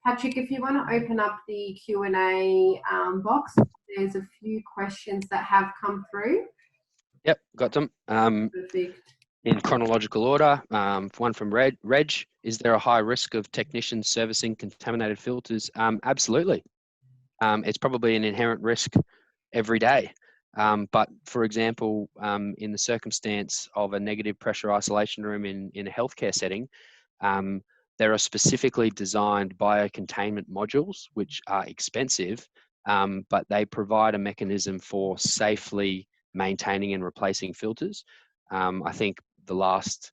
Patrick, if you want to open up the Q&A box, there's a few questions that have come through. Yep, got them. Perfect. In chronological order, one from Reg. Is there a high risk of technicians servicing contaminated filters? Absolutely. It's probably an inherent risk every day. But for example, in the circumstance of a negative pressure isolation room in a healthcare setting, there are specifically designed biocontainment modules, which are expensive, but they provide a mechanism for safely maintaining and replacing filters. I think the last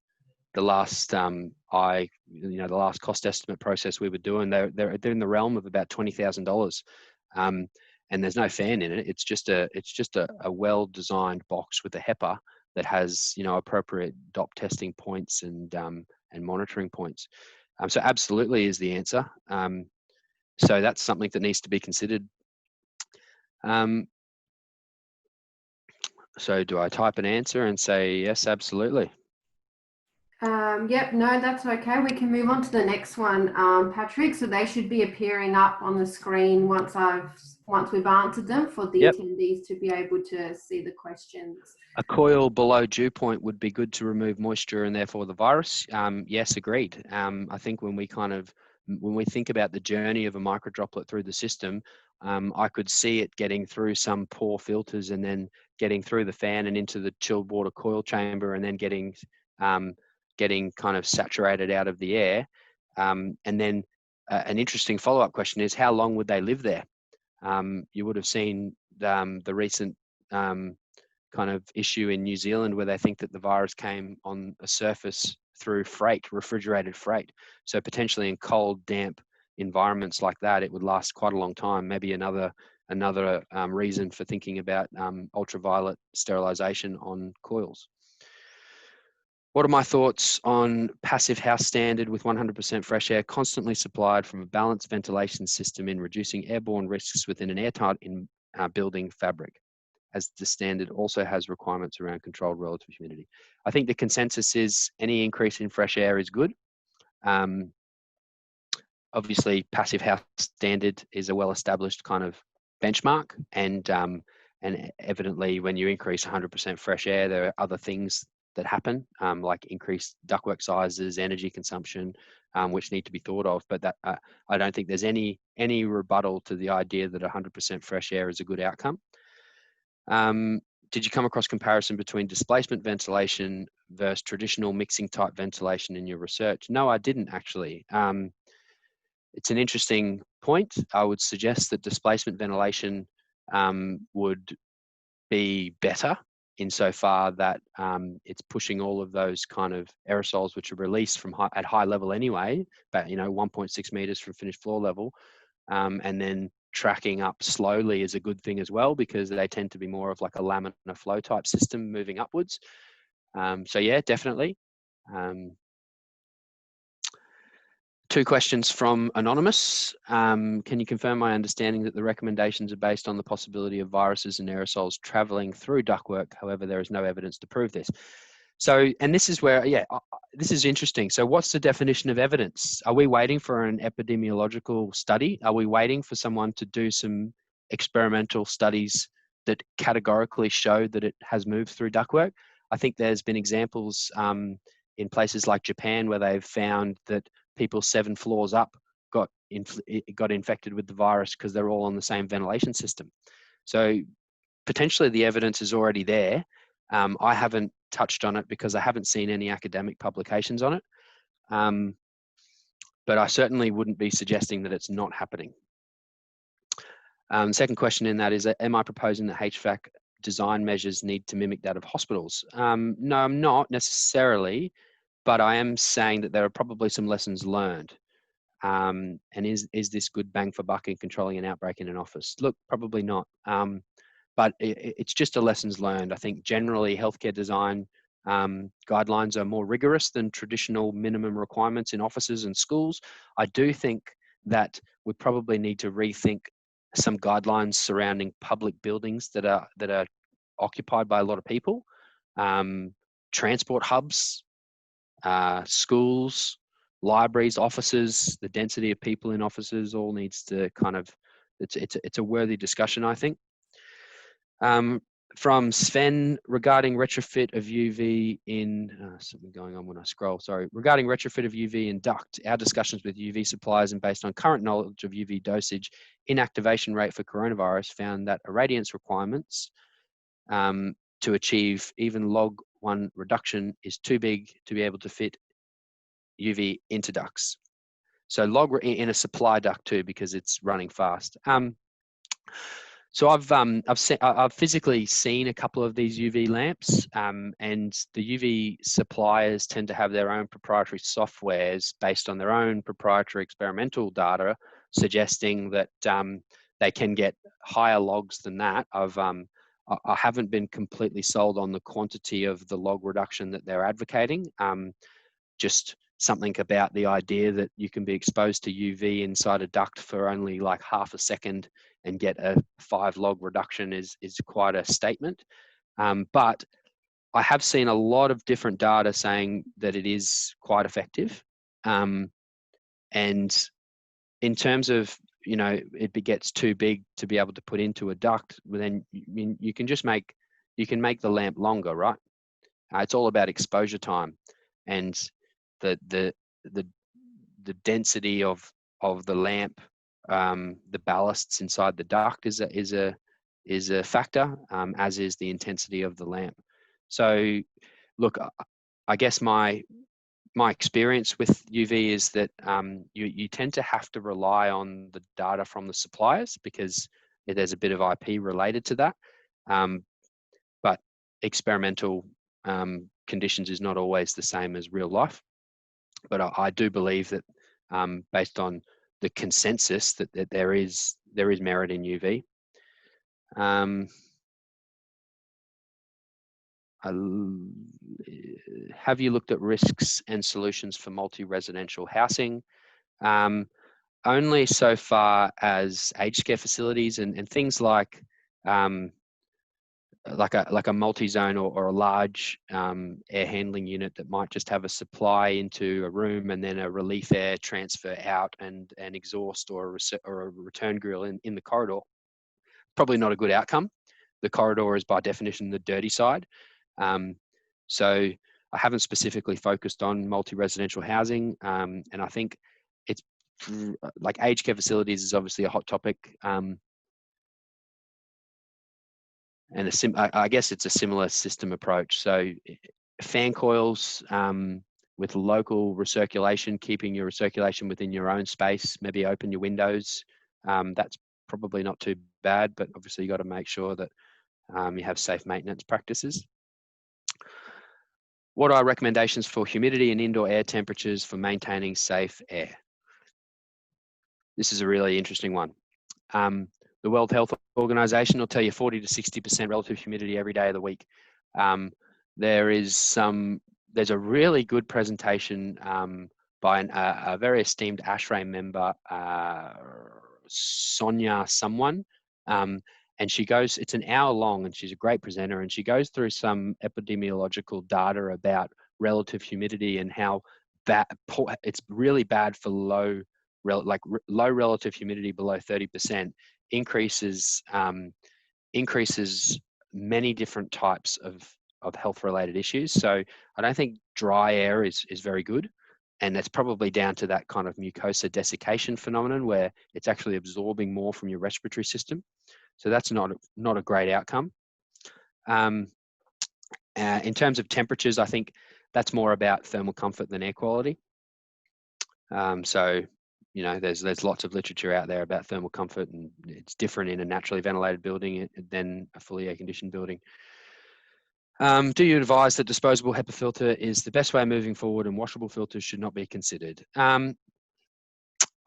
cost estimate process we were doing, they're in the realm of about $20,000, and there's no fan in it. It's just a well-designed box with a HEPA that has appropriate DOP testing points and monitoring points. So absolutely is the answer. So that's something that needs to be considered. So do I type an answer and say yes, absolutely? Yep, no, that's okay. We can move on to the next one, Patrick. So they should be appearing up on the screen once we've answered them for the attendees to be able to see the questions. A coil below dew point would be good to remove moisture and therefore the virus. Yes, agreed. I think when we think about the journey of a microdroplet through the system, I could see it getting through some poor filters and then getting through the fan and into the chilled water coil chamber and then getting kind of saturated out of the air. And then an interesting follow-up question is, how long would they live there? You would have seen the recent kind of issue in New Zealand where they think that the virus came on a surface through refrigerated freight. So potentially in cold, damp environments like that, it would last quite a long time. Maybe another reason for thinking about ultraviolet sterilization on coils. What are my thoughts on passive house standard with 100% fresh air constantly supplied from a balanced ventilation system in reducing airborne risks within an airtight building fabric, as the standard also has requirements around controlled relative humidity? I think the consensus is any increase in fresh air is good. Obviously, passive house standard is a well-established kind of benchmark, and evidently when you increase 100% fresh air, there are other things that happen, like increased ductwork sizes, energy consumption, which need to be thought of. But that I don't think there's any rebuttal to the idea that 100% fresh air is a good outcome. Did you come across comparison between displacement ventilation versus traditional mixing type ventilation in your research? No, I didn't actually. It's an interesting point. I would suggest that displacement ventilation would be better insofar that it's pushing all of those kind of aerosols which are released from at high level anyway, but 1.6 meters from finished floor level, and then tracking up slowly is a good thing as well, because they tend to be more of like a laminar flow type system moving upwards. So yeah, definitely. Two questions from Anonymous. Can you confirm my understanding that the recommendations are based on the possibility of viruses and aerosols traveling through ductwork? However, there is no evidence to prove this. So, and this is where, this is interesting. So what's the definition of evidence? Are we waiting for an epidemiological study? Are we waiting for someone to do some experimental studies that categorically show that it has moved through ductwork? I think there's been examples in places like Japan where they've found that people 7 floors up got infected with the virus because they're all on the same ventilation system. So potentially the evidence is already there. I haven't touched on it because I haven't seen any academic publications on it. But I certainly wouldn't be suggesting that it's not happening. Second question in that is, am I proposing that HVAC design measures need to mimic that of hospitals? No, I'm not necessarily, but I am saying that there are probably some lessons learned. And is this good bang for buck in controlling an outbreak in an office? Look, probably not. But it's just a lessons learned. I think generally healthcare design guidelines are more rigorous than traditional minimum requirements in offices and schools. I do think that we probably need to rethink some guidelines surrounding public buildings that are occupied by a lot of people, transport hubs, schools, libraries, offices, the density of people in offices all needs to kind of, it's a worthy discussion, I think. From Sven, regarding retrofit of UV in, something going on when I scroll, sorry. Regarding retrofit of UV in duct, our discussions with UV suppliers and based on current knowledge of UV dosage, inactivation rate for coronavirus found that irradiance requirements to achieve even log 1 reduction is too big to be able to fit UV into ducts. So log in a supply duct too, because it's running fast. So I've physically seen a couple of these UV lamps, and the UV suppliers tend to have their own proprietary softwares based on their own proprietary experimental data, suggesting that they can get higher logs than that. I haven't been completely sold on the quantity of the log reduction that they're advocating. Just something about the idea that you can be exposed to UV inside a duct for only like half a second and get a 5 log reduction is quite a statement. But I have seen a lot of different data saying that it is quite effective. And in terms of, you know, it gets too big to be able to put into a duct, then you can just make the lamp longer, right? It's all about exposure time, and the density of the lamp, the ballasts inside the duct is a factor, as is the intensity of the lamp. So, look, I guess my experience with UV is that you tend to have to rely on the data from the suppliers because there's a bit of IP related to that. But experimental conditions is not always the same as real life. But I do believe that based on the consensus that there is merit in UV. Have you looked at risks and solutions for multi-residential housing? Only so far as aged care facilities and things like a multi-zone or a large air handling unit that might just have a supply into a room and then a relief air transfer out and an exhaust or a return grill in the corridor. Probably not a good outcome. The corridor is by definition the dirty side. So I haven't specifically focused on multi-residential housing, and I think it's like aged care facilities is obviously a hot topic. And I guess it's a similar system approach. So fan coils with local recirculation, keeping your recirculation within your own space, maybe open your windows. That's probably not too bad, but obviously you got to make sure that you have safe maintenance practices. What are recommendations for humidity and indoor air temperatures for maintaining safe air? This is a really interesting one. The World Health Organization will tell you 40 to 60% relative humidity every day of the week. There's a really good presentation by a very esteemed ASHRAE member, Sonia someone, and she goes, it's an hour long and she's a great presenter, and she goes through some epidemiological data about relative humidity and how it's really bad for low relative humidity below 30%. increases many different types of health-related issues. So I don't think dry air is very good, and that's probably down to that kind of mucosa desiccation phenomenon where it's actually absorbing more from your respiratory system. So that's not a great outcome. In terms of temperatures, I think that's more about thermal comfort than air quality. So, you know, there's lots of literature out there about thermal comfort, and it's different in a naturally ventilated building than a fully air-conditioned building. Do you advise that disposable HEPA filter is the best way moving forward and washable filters should not be considered?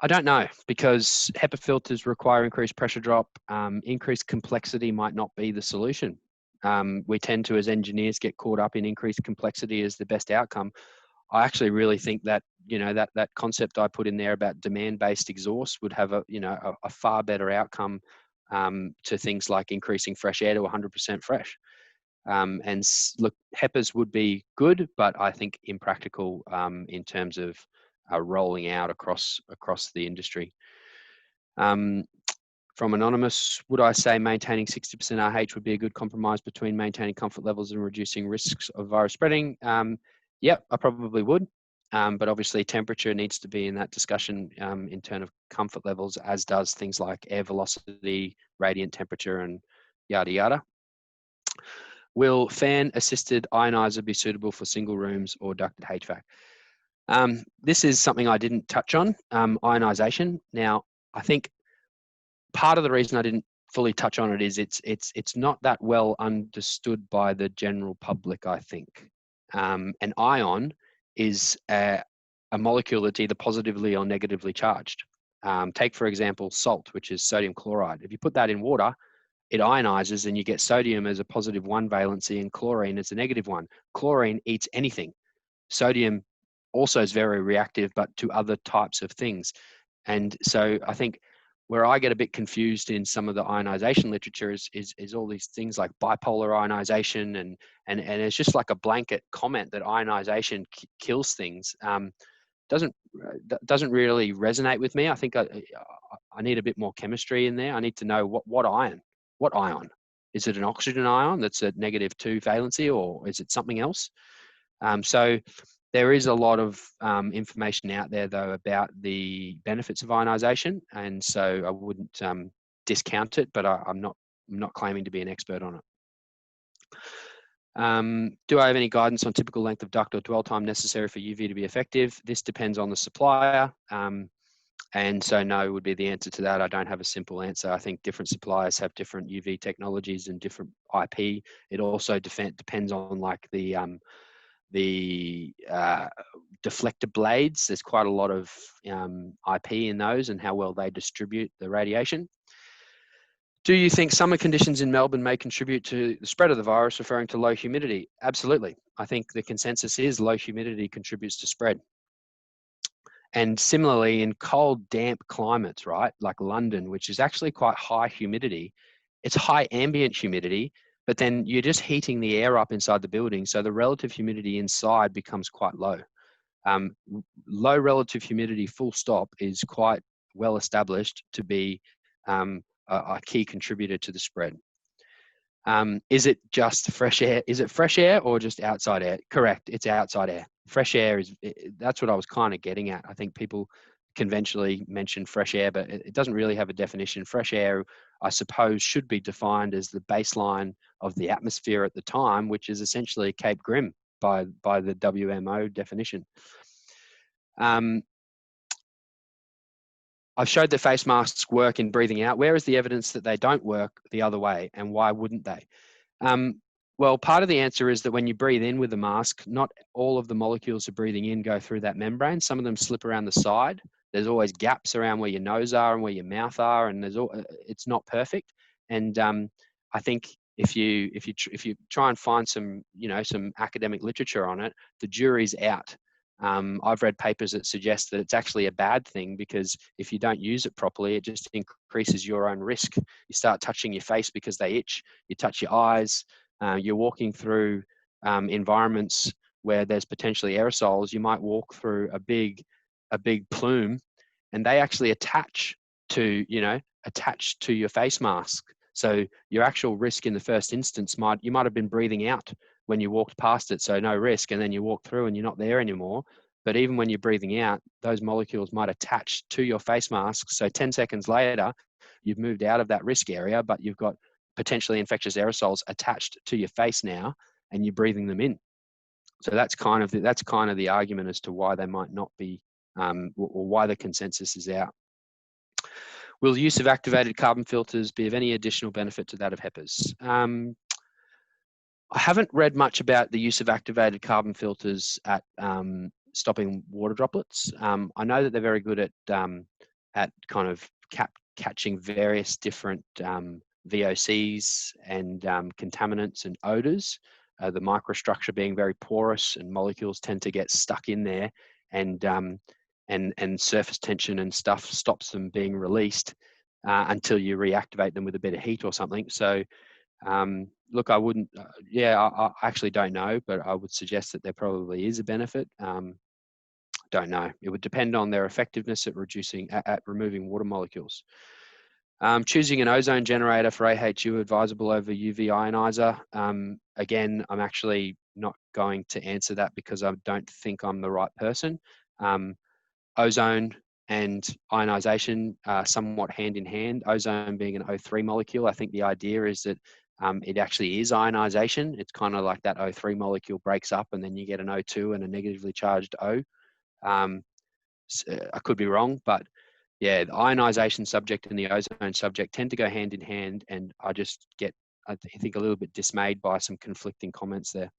I don't know, because HEPA filters require increased pressure drop. Increased complexity might not be the solution. We tend to, as engineers, get caught up in increased complexity as the best outcome. I actually really think that, you know, that concept I put in there about demand-based exhaust would have a far better outcome to things like increasing fresh air to 100% fresh. And look, HEPAs would be good, but I think impractical in terms of rolling out across the industry. From Anonymous, would I say maintaining 60% RH would be a good compromise between maintaining comfort levels and reducing risks of virus spreading? Yep, I probably would. But obviously temperature needs to be in that discussion in terms of comfort levels, as does things like air velocity, radiant temperature, and yada yada. Will fan-assisted ionizer be suitable for single rooms or ducted HVAC? This is something I didn't touch on, ionization. Now, I think part of the reason I didn't fully touch on it is it's not that well understood by the general public, I think. An ion is a molecule that's either positively or negatively charged. Take, for example, salt, which is sodium chloride. If you put that in water, it ionizes and you get sodium as a positive 1 valency and chlorine as a negative 1. Chlorine eats anything. Sodium also is very reactive, but to other types of things. And so I think where I get a bit confused in some of the ionization literature is all these things like bipolar ionization, and it's just like a blanket comment that ionization kills things. Doesn't really resonate with me. I think I need a bit more chemistry in there. I need to know what ion. What ion? Is it an oxygen ion that's a -2 valency, or is it something else? So there is a lot of information out there, though, about the benefits of ionization, and so I wouldn't discount it, but I'm not claiming to be an expert on it. Do I have any guidance on typical length of duct or dwell time necessary for UV to be effective? This depends on the supplier, and so no would be the answer to that. I don't have a simple answer. I think different suppliers have different UV technologies and different IP. It also depends on like the deflector blades. There's quite a lot of IP in those and how well they distribute the radiation. Do you think summer conditions in Melbourne may contribute to the spread of the virus, referring to low humidity? Absolutely. I think the consensus is low humidity contributes to spread. And similarly, in cold, damp climates, right, like London, which is actually quite high humidity, it's high ambient humidity, but then you're just heating the air up inside the building, so the relative humidity inside becomes quite low. Low relative humidity, full stop, is quite well established to be a key contributor to the spread. Is it just fresh air? Is it fresh air or just outside air? Correct, it's outside air. Fresh air that's what I was kind of getting at. I think people conventionally mention fresh air, but it doesn't really have a definition. Fresh air, I suppose, should be defined as the baseline of the atmosphere at the time, which is essentially Cape Grim by the WMO definition. I've showed that face masks work in breathing out. Where is the evidence that they don't work the other way, and why wouldn't they? Well, part of the answer is that when you breathe in with a mask, not all of the molecules of breathing in go through that membrane. Some of them slip around the side. There's always gaps around where your nose are and where your mouth are, and it's not perfect. And I think if you try and find some academic literature on it, the jury's out. I've read papers that suggest that it's actually a bad thing, because if you don't use it properly, it just increases your own risk. You start touching your face because they itch. You touch your eyes. You're walking through environments where there's potentially aerosols. You might walk through a big plume, and they actually attach to your face mask. So your actual risk in the first instance you might have been breathing out when you walked past it, so no risk, and then you walk through and you're not there anymore. But even when you're breathing out, those molecules might attach to your face mask. So 10 seconds later, you've moved out of that risk area, but you've got potentially infectious aerosols attached to your face now, and you're breathing them in. So that's kind of the argument as to why they might not be, or why the consensus is out. Will the use of activated carbon filters be of any additional benefit to that of HEPAs? I haven't read much about the use of activated carbon filters at stopping water droplets. I know that they're very good at kind of catching various different VOCs and contaminants and odors. The microstructure being very porous, and molecules tend to get stuck in there, and surface tension and stuff stops them being released until you reactivate them with a bit of heat or something. So look, I wouldn't, I actually don't know, but I would suggest that there probably is a benefit. don't know. It would depend on their effectiveness at removing water molecules. Choosing an ozone generator for AHU advisable over UV ionizer. Again, I'm actually not going to answer that because I don't think I'm the right person. Ozone and ionization are somewhat hand in hand. Ozone being an O3 molecule, I think the idea is that it actually is ionization. It's kind of like that O3 molecule breaks up and then you get an O2 and a negatively charged O. I could be wrong, but yeah, the ionization subject and the ozone subject tend to go hand in hand, and I just get, I think, a little bit dismayed by some conflicting comments there.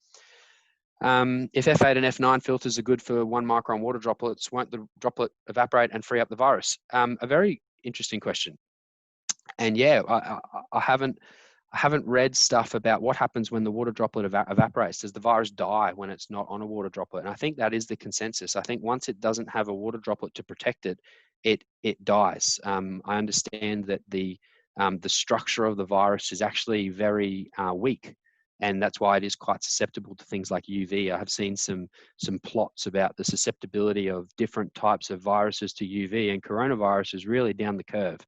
If F8 and F9 filters are good for 1 micron water droplets, won't the droplet evaporate and free up the virus? A very interesting question. And yeah, I haven't read stuff about what happens when the water droplet evaporates. Does the virus die when it's not on a water droplet? And I think that is the consensus. I think once it doesn't have a water droplet to protect it, it dies. I understand that the structure of the virus is actually very weak, and that's why it is quite susceptible to things like UV. I have seen some plots about the susceptibility of different types of viruses to UV, and coronavirus is really down the curve.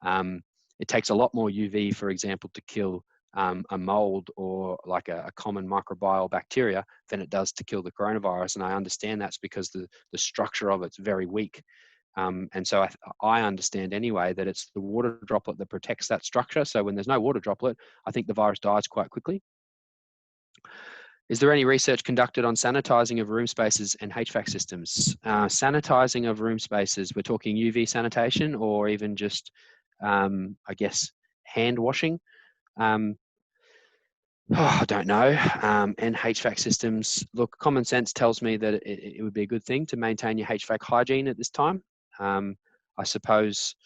It takes a lot more UV, for example, to kill a mold or like a common microbial bacteria than it does to kill the coronavirus. And I understand that's because the structure of it's very weak. And so I understand anyway that it's the water droplet that protects that structure. So when there's no water droplet, I think the virus dies quite quickly. Is there any research conducted on sanitizing of room spaces and HVAC systems? Sanitizing of room spaces, we're talking UV sanitation or even just, I guess, hand washing. I don't know. And HVAC systems, look, common sense tells me that it would be a good thing to maintain your HVAC hygiene at this time. I suppose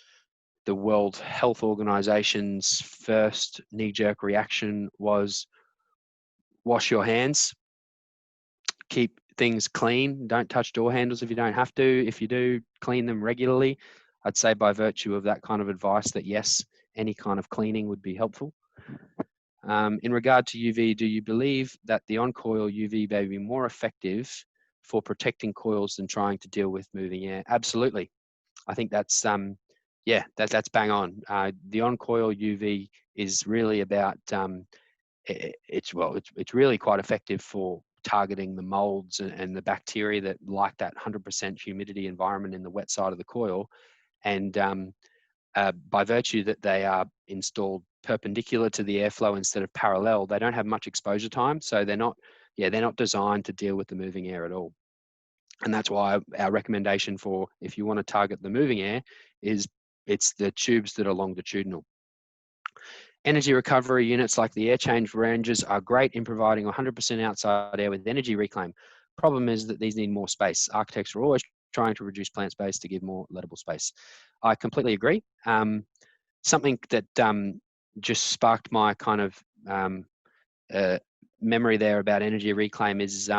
the World Health Organization's first knee-jerk reaction was wash your hands, keep things clean, don't touch door handles if you don't have to. If you do, clean them regularly. I'd say by virtue of that kind of advice that yes, any kind of cleaning would be helpful. In regard to UV, do you believe that the on-coil UV may be more effective for protecting coils than trying to deal with moving air? Absolutely. I think that's, yeah, that's bang on. The on-coil UV is really about, it's really quite effective for targeting the molds and the bacteria that like that 100% humidity environment in the wet side of the coil. And by virtue that they are installed perpendicular to the airflow instead of parallel, they don't have much exposure time. So they're not designed to deal with the moving air at all. And that's why our recommendation for, if you want to target the moving air, is it's the tubes that are longitudinal. Energy recovery units like the air change ranges are great in providing 100% outside air with energy reclaim. Problem is that these need more space. Architects are always trying to reduce plant space to give more lettable space. I completely agree. Something that just sparked my kind of memory there about energy reclaim is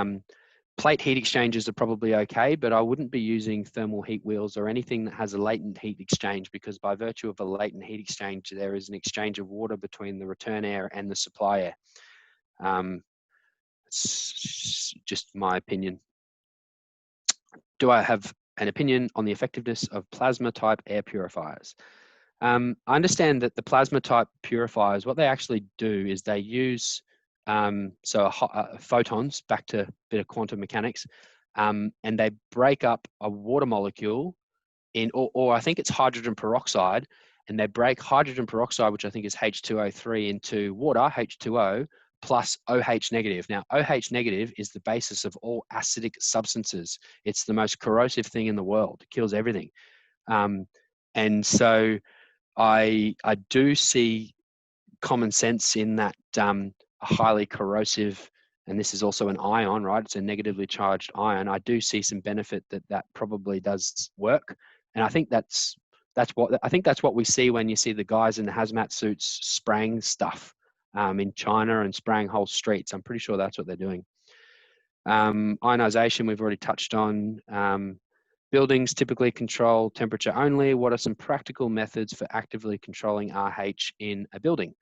plate heat exchangers are probably okay, but I wouldn't be using thermal heat wheels or anything that has a latent heat exchange, because by virtue of a latent heat exchange, there is an exchange of water between the return air and the supply air. It's just my opinion. Do I have an opinion on the effectiveness of plasma type air purifiers? I understand that the plasma type purifiers, what they actually do is they use photons, back to a bit of quantum mechanics, and they break up a water molecule in, or I think it's hydrogen peroxide, and they break hydrogen peroxide, which I think is H2O3, into water, H2O, plus OH negative. Now, OH negative is the basis of all acidic substances. It's the most corrosive thing in the world. It kills everything. And so I do see common sense in that a highly corrosive, and this is also an ion, right? It's a negatively charged ion. I do see some benefit that probably does work. And I think that's what we see when you see the guys in the hazmat suits spraying stuff in China and spraying whole streets. I'm pretty sure that's what they're doing. Ionization, we've already touched on. Buildings typically control temperature only. What are some practical methods for actively controlling RH in a building?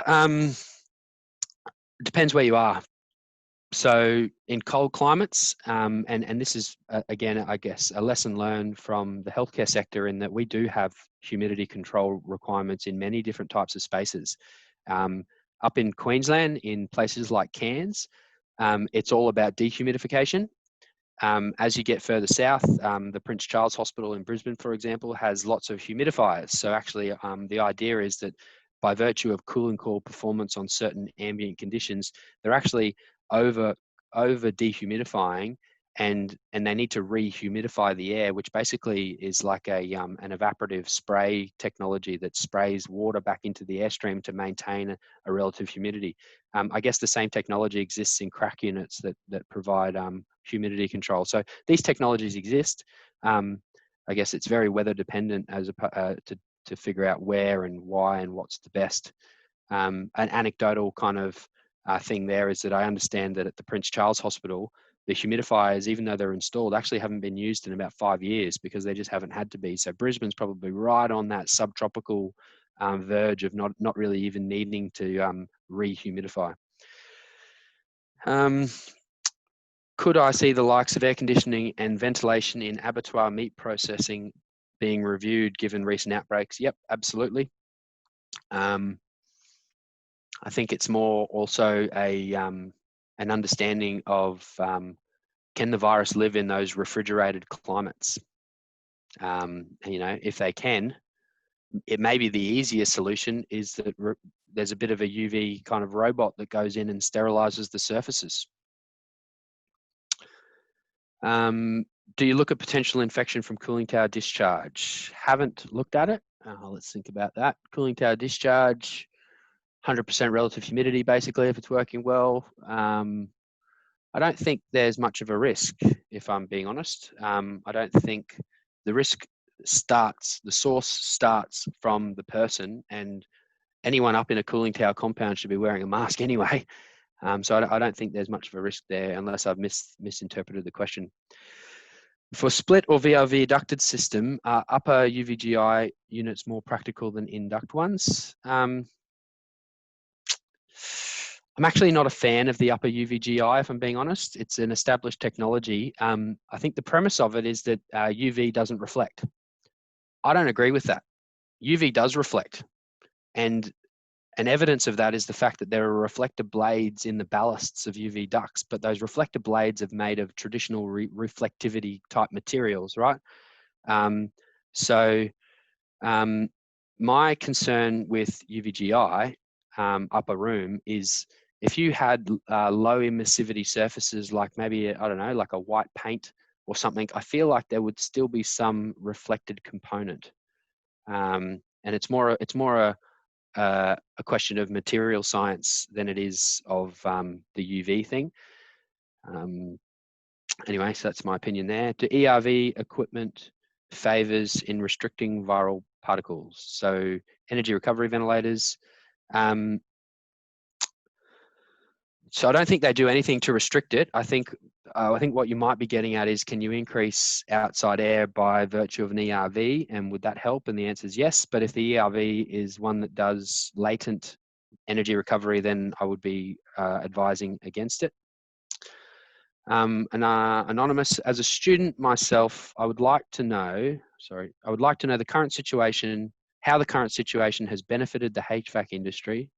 It depends where you are. So in cold climates, and this is, again, I guess, a lesson learned from the healthcare sector in that we do have humidity control requirements in many different types of spaces. Up in Queensland, in places like Cairns, it's all about dehumidification. As you get further south, the Prince Charles Hospital in Brisbane, for example, has lots of humidifiers. So actually, the idea is that by virtue of cool and cool performance on certain ambient conditions, they're actually over dehumidifying, and they need to rehumidify the air, which basically is like an evaporative spray technology that sprays water back into the airstream to maintain a relative humidity. I guess the same technology exists in crack units that provide humidity control. So these technologies exist. I guess it's very weather dependent to figure out where and why and what's the best. An anecdotal kind of thing there is that I understand that at the Prince Charles Hospital, the humidifiers, even though they're installed, actually haven't been used in about 5 years because they just haven't had to be. So Brisbane's probably right on that subtropical verge of not really even needing to rehumidify. Could I see the likes of air conditioning and ventilation in abattoir meat processing being reviewed given recent outbreaks? Yep, absolutely. I think it's more also an understanding of can the virus live in those refrigerated climates? If they can, it may be the easiest solution is that there's a bit of a UV kind of robot that goes in and sterilizes the surfaces. Do you look at potential infection from cooling tower discharge? Haven't looked at it. Let's think about that. Cooling tower discharge, 100% relative humidity, basically, if it's working well. I don't think there's much of a risk, if I'm being honest. I don't think the risk the source starts from the person, and anyone up in a cooling tower compound should be wearing a mask anyway. So I don't think there's much of a risk there unless I've misinterpreted the question. For split or VRV ducted system, are upper UVGI units more practical than in-duct ones? I'm actually not a fan of the upper UVGI, if I'm being honest. It's an established technology. I think the premise of it is that UV doesn't reflect. I don't agree with that. UV does reflect. And evidence of that is the fact that there are reflector blades in the ballasts of UV ducts, but those reflector blades are made of traditional reflectivity type materials, right? My concern with UVGI upper room is if you had low emissivity surfaces, like maybe, I don't know, like a white paint or something, I feel like there would still be some reflected component. And it's more a question of material science than it is of the UV thing. Anyway, so that's my opinion there. Do ERV equipment favors in restricting viral particles? So energy recovery ventilators. So I don't think they do anything to restrict it. I think what you might be getting at is, can you increase outside air by virtue of an ERV, and would that help? And the answer is yes. But if the ERV is one that does latent energy recovery, then I would be advising against it. Anonymous, as a student myself, I would like to know the current situation, how the current situation has benefited the HVAC industry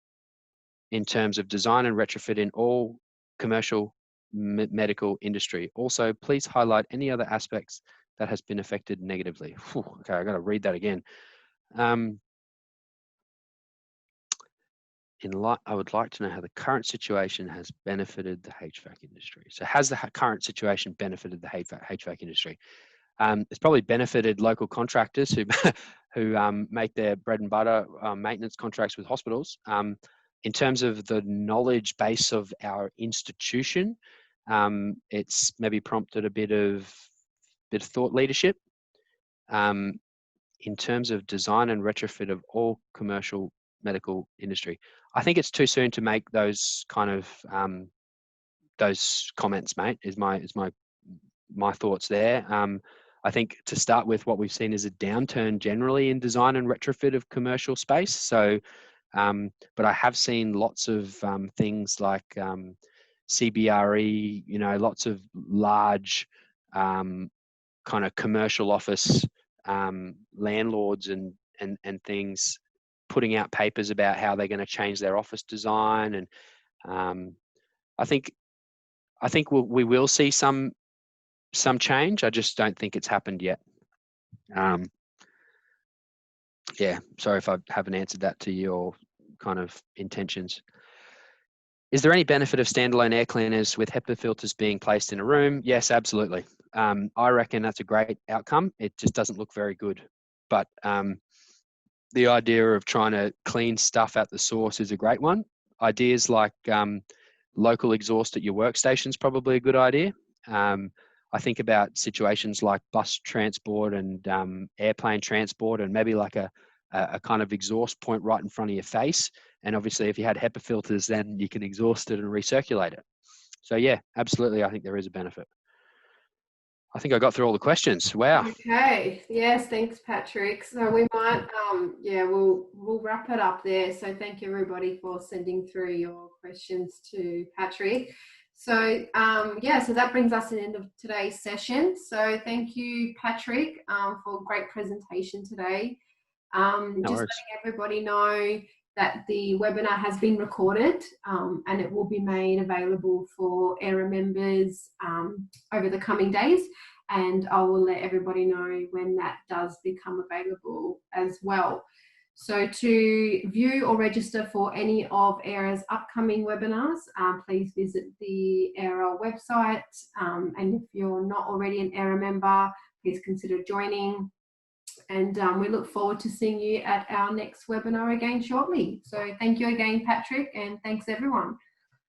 in terms of design and retrofit in all commercial medical industry. Also, please highlight any other aspects that has been affected negatively. Whew, okay, I got to read that again. I would like to know how the current situation has benefited the HVAC industry. So has the current situation benefited the HVAC industry? It's probably benefited local contractors who make their bread and butter maintenance contracts with hospitals. In terms of the knowledge base of our institution, it's maybe prompted a bit of thought leadership. In terms of design and retrofit of all commercial medical industry, I think it's too soon to make those kind of those comments, mate. Is my thoughts there. I think to start with, what we've seen is a downturn generally in design and retrofit of commercial space. So, but I have seen lots of things like CBRE, you know, lots of large kind of commercial office landlords and things putting out papers about how they're going to change their office design. And I think we will see some change. I just don't think it's happened yet. Yeah, sorry if I haven't answered that to your kind of intentions. Is there any benefit of standalone air cleaners with HEPA filters being placed in a room? Yes, absolutely. I reckon that's a great outcome. It just doesn't look very good. But the idea of trying to clean stuff at the source is a great one. Ideas like local exhaust at your workstation is probably a good idea. I think about situations like bus transport and airplane transport, and maybe like a kind of exhaust point right in front of your face. And obviously if you had HEPA filters, then you can exhaust it and recirculate it. So yeah, absolutely. I think there is a benefit. I think I got through all the questions. Wow. Okay. Yes. Thanks, Patrick. So we might, yeah, we'll wrap it up there. So thank you everybody for sending through your questions to Patrick. So yeah, so that brings us to the end of today's session. So thank you, Patrick, for a great presentation today. Just letting everybody know that the webinar has been recorded and it will be made available for AIRAH members over the coming days, and I will let everybody know when that does become available as well. So to view or register for any of AIRAH's upcoming webinars, please visit the AIRAH website, and if you're not already an AIRAH member, please consider joining. And we look forward to seeing you at our next webinar again shortly. So thank you again, Patrick, and thanks everyone.